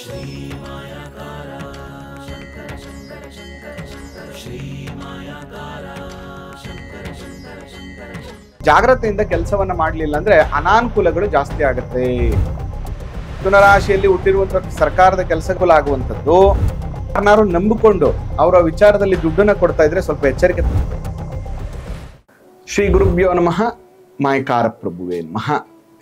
ಶ್ರೀ ಮಾಯಾಕಾರ ಶಂಕರ ಶಂಕರ ಶಂಕರ ಶಂಕರ ಶ್ರೀ ಮಾಯಾಕಾರ ಶಂಕರ ಶಂಕರ ಶಂಕರ ಜಾಗ್ರತೆಯಿಂದ ಕೆಲಸವನ್ನ ಮಾಡಲಿಲ್ಲ ಅಂದ್ರೆ ಅನಾನುಕೂಲಗಳು ಜಾಸ್ತಿ ಆಗುತ್ತೆ. ಮಿಥುನ ರಾಶಿಯಲ್ಲಿ ಹುಟ್ಟಿರುವಂತಹ ಸರ್ಕಾರದ ಕೆಲಸಗಳಾಗುವಂಥದ್ದು ಯಾರನ್ನಾರು ನಂಬಿಕೊಂಡು ಅವರ ವಿಚಾರದಲ್ಲಿ ದುಡ್ಡನ್ನ ಕೊಡ್ತಾ ಇದ್ರೆ ಸ್ವಲ್ಪ ಎಚ್ಚರಿಕೆ. ಶ್ರೀ ಗುರುಭ್ಯೋ ನಮಃ. ಮಾಯಕಾರ ಪ್ರಭುವೇ ನಮಃ.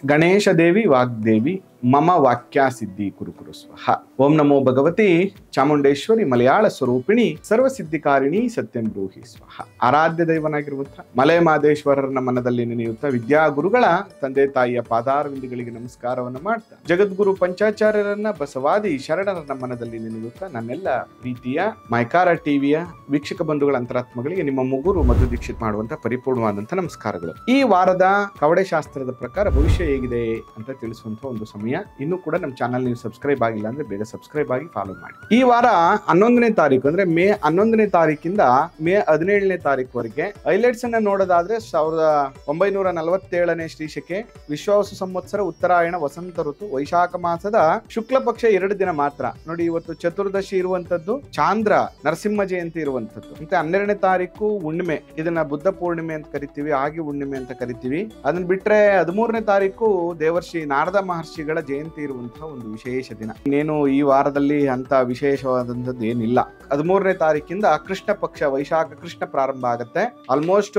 ಗಣೇಶ ದೇವಿ ವಾಗ್ದೇವಿ ಮಮ ವಾಕ್ಯ ಸಿದ್ಧಿ ಕುರು ಸ್ವಹ. ಓಂ ನಮೋ ಭಗವತಿ ಚಾಮುಂಡೇಶ್ವರಿ ಮಲಯಾಳ ಸ್ವರೂಪಿಣಿ ಸರ್ವಸಿದ್ಧಿಕಾರಿಣಿ ಸತ್ಯಂ ಬ್ರೂಹಿ ಸ್ವಹ. ಆರಾಧ್ಯ ದೈವನಾಗಿರುವಂತಹ ಮಲೆ ಮಾದೇಶ್ವರರನ್ನ ಮನದಲ್ಲಿ ನೆನೆಯುತ್ತಾ ವಿದ್ಯಾಗುರುಗಳ ತಂದೆ ತಾಯಿಯ ಪಾದಾರವಿಂದಗಳಿಗೆ ನಮಸ್ಕಾರವನ್ನು ಮಾಡ್ತಾ ಜಗದ್ಗುರು ಪಂಚಾಚಾರ್ಯರನ್ನ ಬಸವಾದಿ ಶರಣರನ್ನ ಮನದಲ್ಲಿ ನೆನೆಯುತ್ತಾ ನನ್ನೆಲ್ಲ ಪ್ರೀತಿಯ ಮೈಕಾರ ಟಿವಿಯ ವೀಕ್ಷಕ ಬಂಧುಗಳ ಅಂತರಾತ್ಮಗಳಿಗೆ ನಿಮ್ಮ ಮುಗುರು ಮಧು ದೀಕ್ಷಿತ್ ಮಾಡುವಂತಹ ಪರಿಪೂರ್ಣವಾದಂತಹ ನಮಸ್ಕಾರಗಳು. ಈ ವಾರದ ಕವಡೆ ಶಾಸ್ತ್ರದ ಪ್ರಕಾರ ಭವಿಷ್ಯ ಹೇಗಿದೆ ಅಂತ ತಿಳಿಸುವಂತಹ ಒಂದು ಸಮಯ. ಇನ್ನು ಕೂಡ ನಮ್ಮ ಚಾನಲ್ ನೀವು ಸಬ್ಸ್ಕ್ರೈಬ್ ಆಗಿಲ್ಲ ಅಂದ್ರೆ ಬೇಗ ಸಬ್ಸ್ಕ್ರೈಬ್ ಆಗಿ ಫಾಲೋ ಮಾಡಿ. ಈ ವಾರ 11ನೇ ತಾರೀಕು ಅಂದ್ರೆ ಮೇ 11ನೇ ತಾರೀಕಿಂದ ಮೇ 17ನೇ ತಾರೀಕುವರೆಗೆ ಹೈಲೈಟ್ಸ್ ಅನ್ನ ನೋಡೋದಾದ್ರೆ 1947ನೇ ಶ್ರೀಶಕೆ ವಿಶ್ವಾವಸು ಸಂವತ್ಸರ ಉತ್ತರಾಯಣ ವಸಂತ ಋತು ವೈಶಾಖ ಮಾಸದ ಶುಕ್ಲ ಪಕ್ಷ 2 ದಿನ ಮಾತ್ರ. ನೋಡಿ, ಇವತ್ತು ಚತುರ್ದಶಿ ಇರುವಂತದ್ದು, ಚಾಂದ್ರ ನರಸಿಂಹ ಜಯಂತಿ ಇರುವಂತದ್ದು. ಮತ್ತೆ 12ನೇ ತಾರೀಕು ಹುಣ್ಣಿಮೆ, ಇದನ್ನ ಬುದ್ಧ ಪೂರ್ಣಿಮೆ ಅಂತ ಕರಿತೀವಿ, ಆಗಿ ಹುಣ್ಣಿಮೆ ಅಂತ ಕರಿತೀವಿ. ಅದನ್ನ ಬಿಟ್ರೆ 13ನೇ ತಾರೀಕು ದೇವರ್ಷಿ ನಾರದ ಮಹರ್ಷಿಗಳ ಜಯಂತಿ ಇರುವಂತಹ ಒಂದು ವಿಶೇಷ ದಿನ. ಇನ್ನೇನು ಈ ವಾರದಲ್ಲಿ ಅಂತ ವಿಶೇಷವಾದಂಥದ್ದು ಏನಿಲ್ಲ. 13ನೇ ತಾರೀಕಿಂದ ಕೃಷ್ಣ ಪಕ್ಷ ವೈಶಾಖ ಕೃಷ್ಣ ಪ್ರಾರಂಭ ಆಗುತ್ತೆ. ಆಲ್ಮೋಸ್ಟ್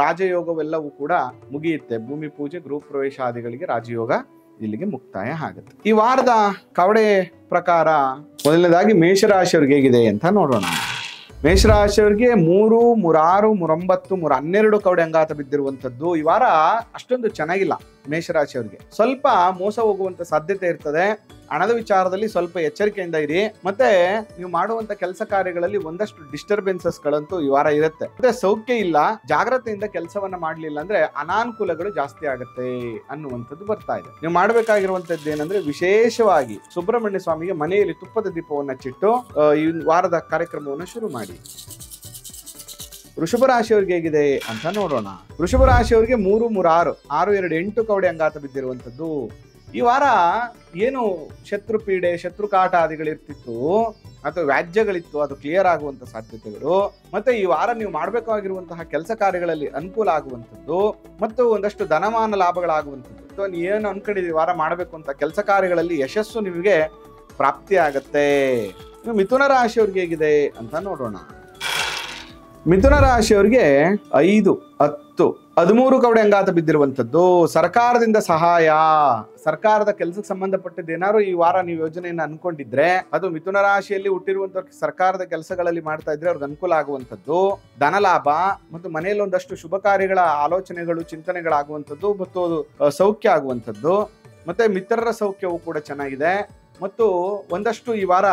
ರಾಜಯೋಗವೆಲ್ಲವೂ ಕೂಡ ಮುಗಿಯುತ್ತೆ. ಭೂಮಿ ಪೂಜೆ, ಗೃಹ ಪ್ರವೇಶಾದಿಗಳಿಗೆ ರಾಜಯೋಗ ಇಲ್ಲಿಗೆ ಮುಕ್ತಾಯ ಆಗುತ್ತೆ. ಈ ವಾರದ ಕವಡೆ ಪ್ರಕಾರ ಮೊದಲನೇದಾಗಿ ಮೇಷರಾಶಿಯವ್ರಿಗೆ ಹೇಗಿದೆ ಅಂತ ನೋಡೋಣ. ಮೇಷರಾಶಿಯವರಿಗೆ 3, 3, 6, 3, 9, 3, 12 ಕವಡೆ ಅಂಗಾತ ಬಿದ್ದಿರುವಂತದ್ದು ಈ ವಾರ ಅಷ್ಟೊಂದು ಚೆನ್ನಾಗಿಲ್ಲ. ಮೇಷರಾಶಿಯವರಿಗೆ ಸ್ವಲ್ಪ ಮೋಸ ಹೋಗುವಂತ ಸಾಧ್ಯತೆ ಇರ್ತದೆ. ಹಣದ ವಿಚಾರದಲ್ಲಿ ಸ್ವಲ್ಪ ಎಚ್ಚರಿಕೆಯಿಂದ ಇರಿ. ಮತ್ತೆ ನೀವು ಮಾಡುವಂತ ಕೆಲಸ ಕಾರ್ಯಗಳಲ್ಲಿ ಒಂದಷ್ಟು ಡಿಸ್ಟರ್ಬೆನ್ಸಸ್ ಗಳಂತೂ ಈ ವಾರ ಇರುತ್ತೆ. ಮತ್ತೆ ಸೌಖ್ಯ ಇಲ್ಲ. ಜಾಗ್ರತೆಯಿಂದ ಕೆಲಸವನ್ನ ಮಾಡ್ಲಿಲ್ಲ ಅಂದ್ರೆ ಅನಾನುಕೂಲಗಳು ಜಾಸ್ತಿ ಆಗುತ್ತೆ ಅನ್ನುವಂಥದ್ದು ಬರ್ತಾ ಇದೆ. ನೀವು ಮಾಡಬೇಕಾಗಿರುವಂತದ್ದು ಏನಂದ್ರೆ ವಿಶೇಷವಾಗಿ ಸುಬ್ರಹ್ಮಣ್ಯ ಸ್ವಾಮಿಗೆ ಮನೆಯಲ್ಲಿ ತುಪ್ಪದ ದೀಪವನ್ನು ಹಚ್ಚಿಟ್ಟು ಈ ವಾರದ ಕಾರ್ಯಕ್ರಮವನ್ನು ಶುರು ಮಾಡಿ. ವೃಷಭ ರಾಶಿಯವರಿಗೆ ಹೇಗಿದೆ ಅಂತ ನೋಡೋಣ. ವೃಷಭ ರಾಶಿಯವರಿಗೆ 3, 3, 6, 6, 2, 8 ಕವಡೆ ಅಂಗಾತ ಬಿದ್ದಿರುವಂತದ್ದು. ಈ ವಾರ ಏನು ಶತ್ರು ಪೀಡೆ, ಶತ್ರು ಕಾಟ ಆದಿಗಳಿರ್ತಿತ್ತು ಅಥವಾ ವ್ಯಾಜ್ಯಗಳಿತ್ತು, ಅದು ಕ್ಲಿಯರ್ ಆಗುವಂತ ಸಾಧ್ಯತೆಗಳು. ಮತ್ತೆ ಈ ವಾರ ನೀವು ಮಾಡಬೇಕಾಗಿರುವಂತಹ ಕೆಲಸ ಕಾರ್ಯಗಳಲ್ಲಿ ಅನುಕೂಲ ಆಗುವಂಥದ್ದು ಮತ್ತು ಒಂದಷ್ಟು ಧನಮಾನ ಲಾಭಗಳಾಗುವಂಥದ್ದು. ಅಥವಾ ನೀವು ಏನು ಅನ್ಕೊಂಡಿದ್ದೀವಿ ವಾರ ಮಾಡಬೇಕು ಅಂತ ಕೆಲಸ ಕಾರ್ಯಗಳಲ್ಲಿ ಯಶಸ್ಸು ನಿಮಗೆ ಪ್ರಾಪ್ತಿ ಆಗತ್ತೆ. ಇನ್ನು ಮಿಥುನ ರಾಶಿಯವ್ರಿಗೆ ಹೇಗಿದೆ ಅಂತ ನೋಡೋಣ. ಮಿಥುನ ರಾಶಿಯವರಿಗೆ 5, 10, 13 ಕವಡೆ ಅಂಗಾತ ಬಿದ್ದಿರುವಂತದ್ದು. ಸರ್ಕಾರದಿಂದ ಸಹಾಯ, ಸರ್ಕಾರದ ಕೆಲಸಕ್ಕೆ ಸಂಬಂಧಪಟ್ಟದ್ದು ಏನಾದ್ರು ಈ ವಾರ ನೀವು ಯೋಜನೆಯನ್ನ ಅನ್ಕೊಂಡಿದ್ರೆ ಅದು ಮಿಥುನ ರಾಶಿಯಲ್ಲಿ ಹುಟ್ಟಿರುವಂತ ಸರ್ಕಾರದ ಕೆಲಸಗಳಲ್ಲಿ ಮಾಡ್ತಾ ಇದ್ರೆ ಅವ್ರಿಗೆ ಅನುಕೂಲ ಆಗುವಂಥದ್ದು. ಧನಲಾಭ ಮತ್ತು ಮನೆಯಲ್ಲಿ ಒಂದಷ್ಟು ಶುಭ ಕಾರ್ಯಗಳ ಆಲೋಚನೆಗಳು, ಚಿಂತನೆಗಳಾಗುವಂಥದ್ದು ಮತ್ತು ಸೌಖ್ಯ ಆಗುವಂಥದ್ದು. ಮತ್ತೆ ಮಿತ್ರರ ಸೌಖ್ಯವು ಕೂಡ ಚೆನ್ನಾಗಿದೆ ಮತ್ತು ಒಂದಷ್ಟು ಈ ವಾರ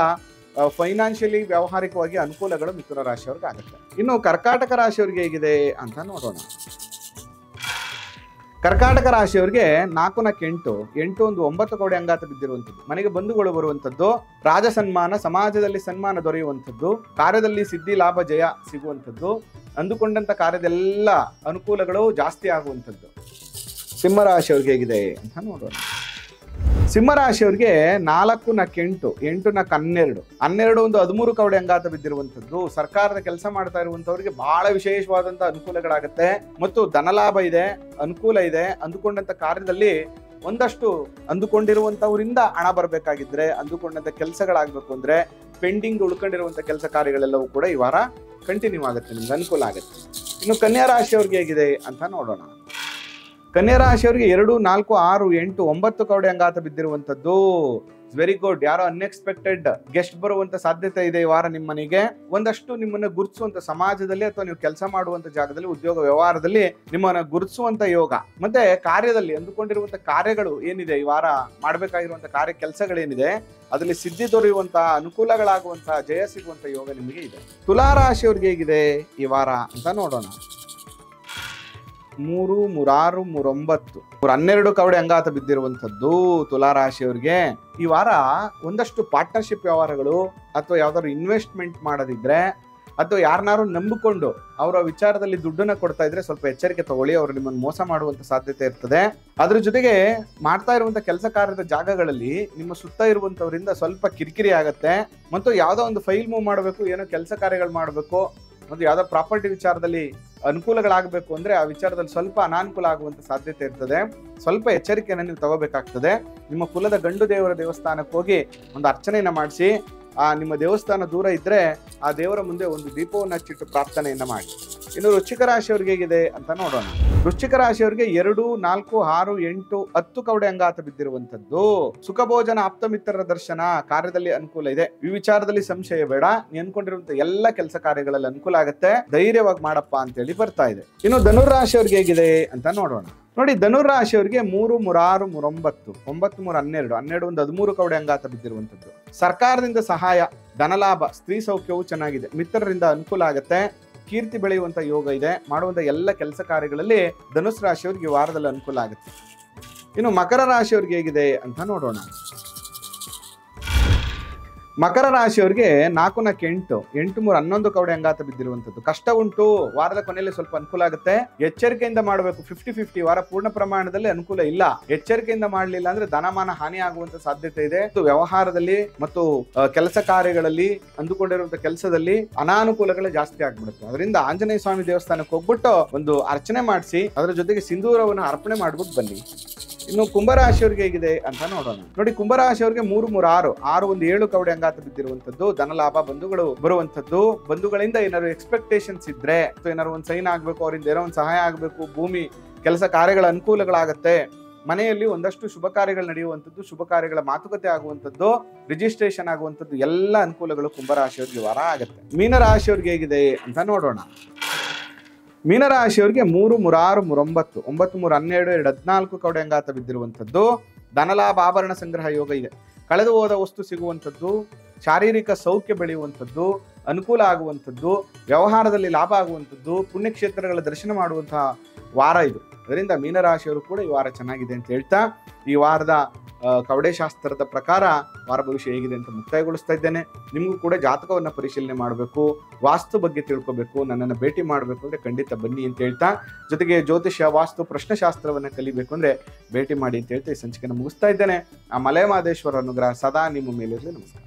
ಫೈನಾನ್ಷಿಯಲಿ ವ್ಯಾವಹಾರಿಕವಾಗಿ ಅನುಕೂಲಗಳು ಮಿಥುನ ರಾಶಿಯವ್ರಿಗೆ ಆಗುತ್ತೆ. ಇನ್ನು ಕರ್ಕಾಟಕ ರಾಶಿಯವರಿಗೆ ಹೇಗಿದೆ ಅಂತ ನೋಡೋಣ. ಕರ್ಕಾಟಕ ರಾಶಿಯವರಿಗೆ 4, 8, 8, 9 ಕವಡೆ ಅಂಗಾತ ಬಿದ್ದಿರುವಂಥದ್ದು. ಮನೆಗೆ ಬಂಧುಗಳು ಬರುವಂಥದ್ದು, ರಾಜ ಸನ್ಮಾನ, ಸಮಾಜದಲ್ಲಿ ಸನ್ಮಾನ ದೊರೆಯುವಂಥದ್ದು, ಕಾರ್ಯದಲ್ಲಿ ಸಿದ್ಧಿ ಲಾಭ ಜಯ ಸಿಗುವಂಥದ್ದು, ಅಂದುಕೊಂಡಂತ ಕಾರ್ಯದೆಲ್ಲ ಅನುಕೂಲಗಳು ಜಾಸ್ತಿ ಆಗುವಂಥದ್ದು. ಸಿಂಹರಾಶಿಯವ್ರಿಗೆ ಹೇಗಿದೆ ಅಂತ ನೋಡೋಣ. ಸಿಂಹರಾಶಿಯವರಿಗೆ 4, 8, 8, 12, 12, 13 ಕವಡೆ ಅಂಗಾತ ಬಿದ್ದಿರುವಂಥದ್ದು. ಸರ್ಕಾರದ ಕೆಲಸ ಮಾಡ್ತಾ ಇರುವಂತವರಿಗೆ ಬಹಳ ವಿಶೇಷವಾದಂತಹ ಅನುಕೂಲಗಳಾಗತ್ತೆ ಮತ್ತು ಧನಲಾಭ ಇದೆ, ಅನುಕೂಲ ಇದೆ. ಅಂದುಕೊಂಡಂತ ಕಾರ್ಯದಲ್ಲಿ ಒಂದಷ್ಟು ಅಂದುಕೊಂಡಿರುವಂತವರಿಂದ ಹಣ ಬರಬೇಕಾಗಿದ್ರೆ, ಅಂದುಕೊಂಡಂತ ಕೆಲಸಗಳಾಗಬೇಕು ಅಂದ್ರೆ ಪೆಂಡಿಂಗ್ ಉಳ್ಕೊಂಡಿರುವಂತ ಕೆಲಸ ಕಾರ್ಯಗಳೆಲ್ಲವೂ ಕೂಡ ಈ ವಾರ ಕಂಟಿನ್ಯೂ ಆಗುತ್ತೆ, ನಿಮ್ಗೆ ಅನುಕೂಲ ಆಗುತ್ತೆ. ಇನ್ನು ಕನ್ಯಾ ರಾಶಿಯವ್ರಿಗೆ ಹೇಗಿದೆ ಅಂತ ನೋಡೋಣ. ಕನ್ಯಾ ರಾಶಿಯವರಿಗೆ 2, 4, 6, 8, 9 ಕವಡೆ ಅಂಗಾತ ಬಿದ್ದಿರುವಂತದ್ದು. Very good. ಯಾರೋ ಅನ್ಎಕ್ಸ್ಪೆಕ್ಟೆಡ್ ಗೆಸ್ಟ್ ಬರುವಂತ ಸಾಧ್ಯತೆ ಇದೆ ಈ ವಾರ. ನಿಮ್ಮ ಮನೆಗೆ ಒಂದಷ್ಟು ನಿಮ್ಮನ್ನ ಗುರುತಿಸುವಂತ ಸಮಾಜದಲ್ಲಿ ಅಥವಾ ನೀವು ಕೆಲಸ ಮಾಡುವಂತ ಜಾಗದಲ್ಲಿ, ಉದ್ಯೋಗ ವ್ಯವಹಾರದಲ್ಲಿ ನಿಮ್ಮನ್ನ ಗುರುತಿಸುವಂತ ಯೋಗ. ಮತ್ತೆ ಕಾರ್ಯದಲ್ಲಿ ಅಂದುಕೊಂಡಿರುವಂತ ಕಾರ್ಯಗಳು ಏನಿದೆ ಈ ವಾರ ಮಾಡಬೇಕಾಗಿರುವಂತ ಕಾರ್ಯ ಕೆಲಸಗಳೇನಿದೆ ಅದರಲ್ಲಿ ಸಿದ್ಧಿ ದೊರೆಯುವಂತಹ, ಅನುಕೂಲಗಳಾಗುವಂತಹ, ಜಯ ಸಿಗುವಂತ ಯೋಗ ನಿಮಗೆ ಇದೆ. ತುಲಾ ರಾಶಿಯವ್ರಿಗೆ ಹೇಗಿದೆ ಈ ವಾರ ಅಂತ ನೋಡೋಣ. 3, 3, 6, 3, 9, 12 ಕವಡೆ ಅಂಗಾತ ಬಿದ್ದಿರುವಂತದ್ದು ತುಲಾ ರಾಶಿಯವರಿಗೆ. ಈ ವಾರ ಒಂದಷ್ಟು ಪಾರ್ಟ್ನರ್ಶಿಪ್ ವ್ಯವಹಾರಗಳು ಅಥವಾ ಯಾವ್ದಾದ್ರು ಇನ್ವೆಸ್ಟ್ಮೆಂಟ್ ಮಾಡೋದಿದ್ರೆ ಅಥವಾ ಯಾರನ್ನಾರು ನಂಬಿಕೊಂಡು ಅವರ ವಿಚಾರದಲ್ಲಿ ದುಡ್ಡನ್ನ ಕೊಡ್ತಾ ಇದ್ರೆ ಸ್ವಲ್ಪ ಎಚ್ಚರಿಕೆ ತಗೊಳ್ಳಿ, ಅವರು ನಿಮ್ಮನ್ನು ಮೋಸ ಮಾಡುವಂತ ಸಾಧ್ಯತೆ ಇರ್ತದೆ. ಅದ್ರ ಜೊತೆಗೆ ಮಾಡ್ತಾ ಇರುವಂತ ಕೆಲಸ ಕಾರ್ಯದ ಜಾಗಗಳಲ್ಲಿ ನಿಮ್ಮ ಸುತ್ತ ಇರುವಂತವರಿಂದ ಸ್ವಲ್ಪ ಕಿರಿಕಿರಿ ಆಗತ್ತೆ. ಮತ್ತು ಯಾವ್ದೋ ಒಂದು ಫೈಲ್ ಮೂವ್ ಮಾಡಬೇಕು, ಏನೋ ಕೆಲಸ ಕಾರ್ಯಗಳು ಮಾಡಬೇಕು, ಮತ್ತು ಯಾವ್ದೋ ಪ್ರಾಪರ್ಟಿ ವಿಚಾರದಲ್ಲಿ ಅನುಕೂಲಗಳಾಗಬೇಕು ಅಂದ್ರೆ ಆ ವಿಚಾರದಲ್ಲಿ ಸ್ವಲ್ಪ ಅನಾನುಕೂಲ ಆಗುವಂತ ಸಾಧ್ಯತೆ ಇರ್ತದೆ. ಸ್ವಲ್ಪ ಎಚ್ಚರಿಕೆಯನ್ನು ನೀವು ತಗೋಬೇಕಾಗ್ತದೆ. ನಿಮ್ಮ ಕುಲದ ಗಂಡು ದೇವರ ದೇವಸ್ಥಾನಕ್ಕೆ ಹೋಗಿ ಒಂದು ಅರ್ಚನೆಯನ್ನ ಮಾಡಿಸಿ, ನಿಮ್ಮ ದೇವಸ್ಥಾನ ದೂರ ಇದ್ರೆ ಆ ದೇವರ ಮುಂದೆ ಒಂದು ದೀಪವನ್ನು ಹಚ್ಚಿಟ್ಟು ಪ್ರಾರ್ಥನೆಯನ್ನ ಮಾಡಿ. ಇನ್ನು ವೃಶ್ಚಿಕ ರಾಶಿಯವರಿಗೆ ಹೇಗಿದೆ ಅಂತ ನೋಡೋಣ. ವೃಶ್ಚಿಕ ರಾಶಿಯವರಿಗೆ 2, 4, 6, 8, 10 ಕವಡೆ ಅಂಗಾತ ಬಿದ್ದಿರುವಂತದ್ದು. ಸುಖ ಭೋಜನ, ಆಪ್ತ ಮಿತ್ರರ ದರ್ಶನ, ಕಾರ್ಯದಲ್ಲಿ ಅನುಕೂಲ ಇದೆ. ಈ ವಿಚಾರದಲ್ಲಿ ಸಂಶಯ ಬೇಡ. ನೀ ಅನ್ಕೊಂಡಿರುವಂತ ಎಲ್ಲ ಕೆಲಸ ಕಾರ್ಯಗಳಲ್ಲಿ ಅನುಕೂಲ ಆಗತ್ತೆ. ಧೈರ್ಯವಾಗಿ ಮಾಡಪ್ಪ ಅಂತೇಳಿ ಬರ್ತಾ ಇದೆ. ಇನ್ನು ಧನುರಾಶಿಯವರಿಗೆ ಹೇಗಿದೆ ಅಂತ ನೋಡೋಣ. ನೋಡಿ, ಧನುರಾಶಿಯವರಿಗೆ 3, 3, 6, 3, 9, 9, 3, 12, ಒಂದು 13 ಕವಡೆ ಅಂಗಾತ ಬಿದ್ದಿರುವಂತದ್ದು. ಸರ್ಕಾರದಿಂದ ಸಹಾಯ, ಧನಲಾಭ, ಸ್ತ್ರೀ ಸೌಖ್ಯವು ಚೆನ್ನಾಗಿದೆ. ಮಿತ್ರರಿಂದ ಅನುಕೂಲ ಆಗತ್ತೆ. ಕೀರ್ತಿ ಬೆಳೆಯುವಂತ ಯೋಗ ಇದೆ. ಮಾಡುವಂತ ಎಲ್ಲ ಕೆಲಸ ಕಾರ್ಯಗಳಲ್ಲಿ ಧನುಸ್ ರಾಶಿಯವರಿಗೆ ವಾರದಲ್ಲಿ ಅನುಕೂಲ ಆಗುತ್ತೆ. ಇನ್ನು ಮಕರ ರಾಶಿಯವರಿಗೆ ಹೇಗಿದೆ ಅಂತ ನೋಡೋಣ. ಮಕರ ರಾಶಿಯವರಿಗೆ 4, 4, 8, 8, 3, 11 ಕವಡೆ ಅಂಗಾತ ಬಿದ್ದಿರುವಂತದ್ದು. ಕಷ್ಟ ಉಂಟು. ವಾರದ ಕೊನೆಯಲ್ಲಿ ಸ್ವಲ್ಪ ಅನುಕೂಲ ಆಗುತ್ತೆ. ಎಚ್ಚರಿಕೆಯಿಂದ ಮಾಡಬೇಕು. 50-50 ವಾರ ಪೂರ್ಣ ಪ್ರಮಾಣದಲ್ಲಿ ಅನುಕೂಲ ಇಲ್ಲ. ಎಚ್ಚರಿಕೆಯಿಂದ ಮಾಡಲಿಲ್ಲ ಅಂದ್ರೆ ಧನಮಾನ ಹಾನಿ ಆಗುವಂತ ಸಾಧ್ಯತೆ ಇದೆ. ವ್ಯವಹಾರದಲ್ಲಿ ಮತ್ತು ಕೆಲಸ ಕಾರ್ಯಗಳಲ್ಲಿ ಅಂದುಕೊಂಡಿರುವಂತ ಕೆಲಸದಲ್ಲಿ ಅನಾನುಕೂಲಗಳೇ ಜಾಸ್ತಿ ಆಗ್ಬಿಡುತ್ತೆ. ಅದರಿಂದ ಆಂಜನೇಯ ಸ್ವಾಮಿ ದೇವಸ್ಥಾನಕ್ಕೆ ಹೋಗ್ಬಿಟ್ಟು ಒಂದು ಅರ್ಚನೆ ಮಾಡಿಸಿ ಅದರ ಜೊತೆಗೆ ಸಿಂಧೂರವನ್ನು ಅರ್ಪಣೆ ಮಾಡ್ಬಿಟ್ಟು ಬನ್ನಿ. ಇನ್ನು ಕುಂಭರಾಶಿಯವರಿಗೆ ಹೇಗಿದೆ ಅಂತ ನೋಡೋಣ. ನೋಡಿ, ಕುಂಭರಾಶಿಯವರಿಗೆ 3, 3, 6, ಒಂದು 7 ಕವಡೆ ಅಂಗಾತ ಬಿದ್ದಿರುವಂತದ್ದು. ಧನಲಾಭ, ಬಂಧುಗಳು ಬರುವಂತದ್ದು. ಬಂಧುಗಳಿಂದ ಏನಾದ್ರು ಎಕ್ಸ್ಪೆಕ್ಟೇಷನ್ಸ್ ಇದ್ರೆ ಅಥವಾ ಏನಾದ್ರು ಒಂದು ಸೈನ್ ಆಗ್ಬೇಕು, ಅವರಿಂದ ಏನೋ ಒಂದು ಸಹಾಯ ಆಗ್ಬೇಕು, ಭೂಮಿ ಕೆಲಸ ಕಾರ್ಯಗಳ ಅನುಕೂಲಗಳಾಗತ್ತೆ. ಮನೆಯಲ್ಲಿ ಒಂದಷ್ಟು ಶುಭ ಕಾರ್ಯಗಳು ನಡೆಯುವಂಥದ್ದು, ಶುಭ ಕಾರ್ಯಗಳ ಮಾತುಕತೆ ಆಗುವಂಥದ್ದು, ರಿಜಿಸ್ಟ್ರೇಷನ್ ಆಗುವಂಥದ್ದು, ಎಲ್ಲ ಅನುಕೂಲಗಳು ಕುಂಭರಾಶಿಯವರಿಗೆ ವಾರ ಆಗುತ್ತೆ. ಮೀನರಾಶಿಯವರಿಗೆ ಹೇಗಿದೆ ಅಂತ ನೋಡೋಣ. ಮೀನರಾಶಿಯವರಿಗೆ 3, 3, 6, 3, 9, 9, 3, 12, 14 ಕವಡೆ ಅಂಗಾತ ಬಿದ್ದಿರುವಂಥದ್ದು. ಧನಲಾಭ, ಆಭರಣ ಸಂಗ್ರಹ ಯೋಗ ಇದೆ. ಕಳೆದು ಹೋದ ವಸ್ತು ಸಿಗುವಂಥದ್ದು, ಶಾರೀರಿಕ ಸೌಖ್ಯ ಬೆಳೆಯುವಂಥದ್ದು, ಅನುಕೂಲ ಆಗುವಂಥದ್ದು, ವ್ಯವಹಾರದಲ್ಲಿ ಲಾಭ ಆಗುವಂಥದ್ದು, ಪುಣ್ಯಕ್ಷೇತ್ರಗಳ ದರ್ಶನ ಮಾಡುವಂತಹ ವಾರ ಇದು. ಅದರಿಂದ ಮೀನರಾಶಿಯವರು ಕೂಡ ಈ ವಾರ ಚೆನ್ನಾಗಿದೆ ಅಂತ ಹೇಳ್ತಾ ಈ ವಾರದ ಕವಡೆ ಶಾಸ್ತ್ರದ ಪ್ರಕಾರ ವಾರ ಭವಿಷ್ಯ ಹೇಗಿದೆ ಅಂತ ಮುಕ್ತಾಯಗೊಳಿಸ್ತಾ ಇದ್ದೇನೆ. ನಿಮಗೂ ಕೂಡ ಜಾತಕವನ್ನು ಪರಿಶೀಲನೆ ಮಾಡಬೇಕು, ವಾಸ್ತು ಬಗ್ಗೆ ತಿಳ್ಕೊಬೇಕು, ನನ್ನನ್ನು ಭೇಟಿ ಮಾಡಬೇಕು ಅಂದರೆ ಖಂಡಿತ ಬನ್ನಿ ಅಂತ ಹೇಳ್ತಾ, ಜೊತೆಗೆ ಜ್ಯೋತಿಷ್ಯ, ವಾಸ್ತು, ಪ್ರಶ್ನಶಾಸ್ತ್ರವನ್ನು ಕಲಿಬೇಕು ಅಂದರೆ ಭೇಟಿ ಮಾಡಿ ಅಂತ ಹೇಳ್ತಾ ಈ ಸಂಚಿಕೆಯನ್ನು ಮುಗಿಸ್ತಾ ಇದ್ದೇನೆ. ಆ ಮಲೆ ಮಹದೇಶ್ವರ ಅನುಗ್ರಹ ಸದಾ ನಿಮ್ಮ ಮೇಲಿರಲಿ. ನಮಸ್ಕಾರ.